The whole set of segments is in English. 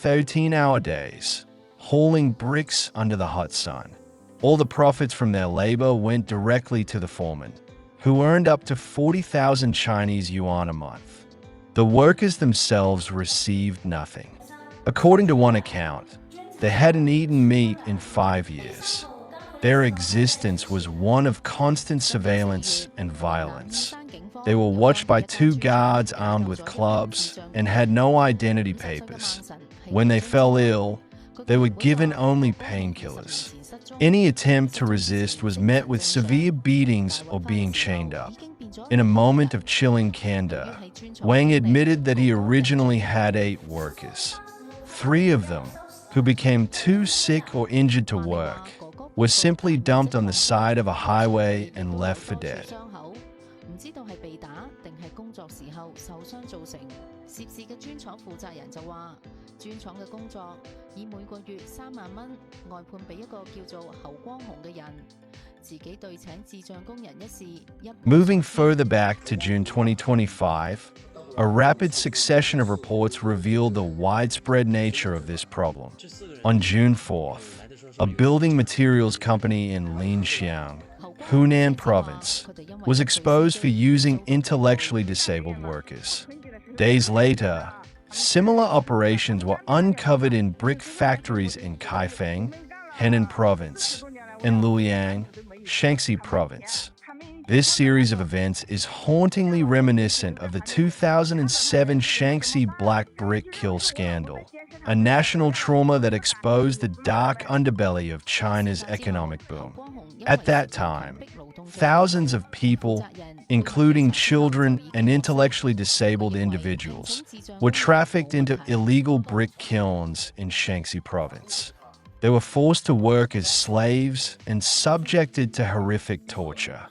13-hour days, hauling bricks under the hot sun. All the profits from their labor went directly to the foreman, who earned up to 40,000 Chinese yuan a month. The workers themselves received nothing. According to one account, they hadn't eaten meat in 5 years. Their existence was one of constant surveillance and violence. They were watched by 2 guards armed with clubs and had no identity papers. When they fell ill, they were given only painkillers. Any attempt to resist was met with severe beatings or being chained up. In a moment of chilling candor, Wang admitted that he originally had 8 workers. 3 of them, who became too sick or injured to work, were simply dumped on the side of a highway and left for dead. Moving further back to June 2025, a rapid succession of reports revealed the widespread nature of this problem. On June 4th, a building materials company in Linxiang, Hunan Province, was exposed for using intellectually disabled workers. Days later, similar operations were uncovered in brick factories in Kaifeng, Henan Province, and Luoyang, Shaanxi Province. This series of events is hauntingly reminiscent of the 2007 Shaanxi black brick kill scandal, a national trauma that exposed the dark underbelly of China's economic boom. At that time, thousands of people, including children and intellectually disabled individuals, were trafficked into illegal brick kilns in Shaanxi Province. They were forced to work as slaves and subjected to horrific torture.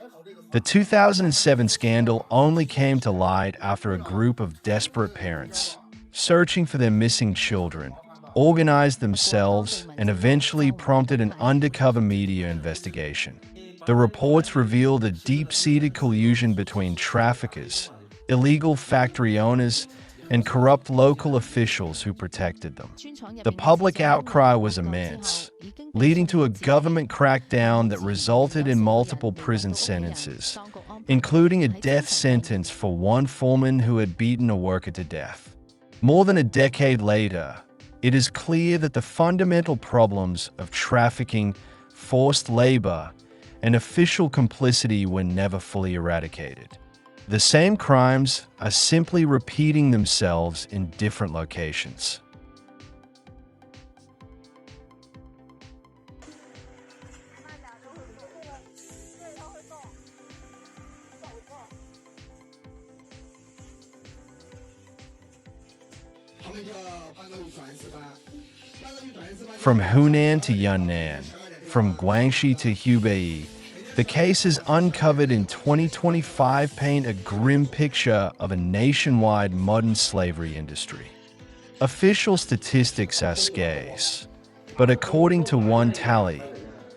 The 2007 scandal only came to light after a group of desperate parents, searching for their missing children, organized themselves and eventually prompted an undercover media investigation. The reports revealed a deep-seated collusion between traffickers, illegal factory owners, and corrupt local officials who protected them. The public outcry was immense, leading to a government crackdown that resulted in multiple prison sentences, including a death sentence for one foreman who had beaten a worker to death. More than a decade later, it is clear that the fundamental problems of trafficking, forced labor, and official complicity were never fully eradicated. The same crimes are simply repeating themselves in different locations. From Hunan to Yunnan, from Guangxi to Hubei, the cases uncovered in 2025 paint a grim picture of a nationwide modern slavery industry. Official statistics are scarce, but according to one tally,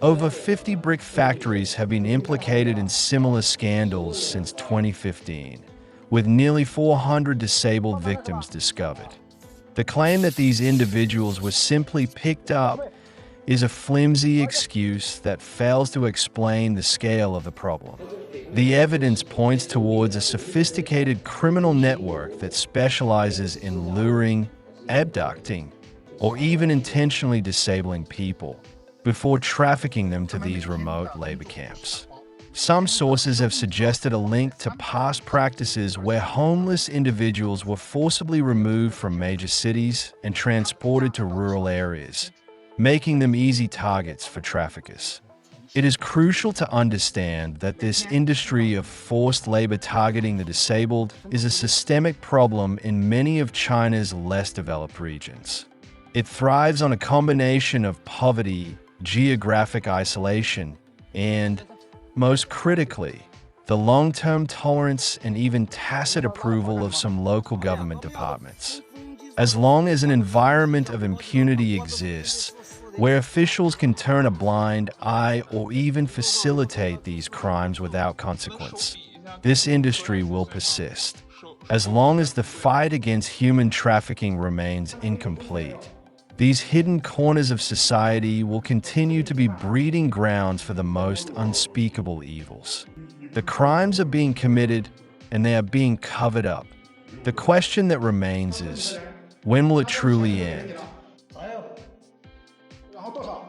over 50 brick factories have been implicated in similar scandals since 2015, with nearly 400 disabled victims discovered. The claim that these individuals were simply picked up is a flimsy excuse that fails to explain the scale of the problem. The evidence points towards a sophisticated criminal network that specializes in luring, abducting, or even intentionally disabling people before trafficking them to these remote labor camps. Some sources have suggested a link to past practices where homeless individuals were forcibly removed from major cities and transported to rural areas, making them easy targets for traffickers. It is crucial to understand that this industry of forced labor targeting the disabled is a systemic problem in many of China's less developed regions. It thrives on a combination of poverty, geographic isolation, and, most critically, the long-term tolerance and even tacit approval of some local government departments. As long as an environment of impunity exists, where officials can turn a blind eye or even facilitate these crimes without consequence, this industry will persist. As long as the fight against human trafficking remains incomplete, These hidden corners of society will continue to be breeding grounds for the most unspeakable evils. The crimes are being committed and they are being covered up. The question that remains is, when will it truly end? 然后多少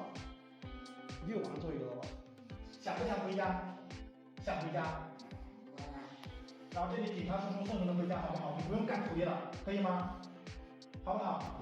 ？6万左右了吧？想不想回家？想回家。然后这里警察叔叔送你们回家好不好？你不用干苦力了，可以吗？好不好？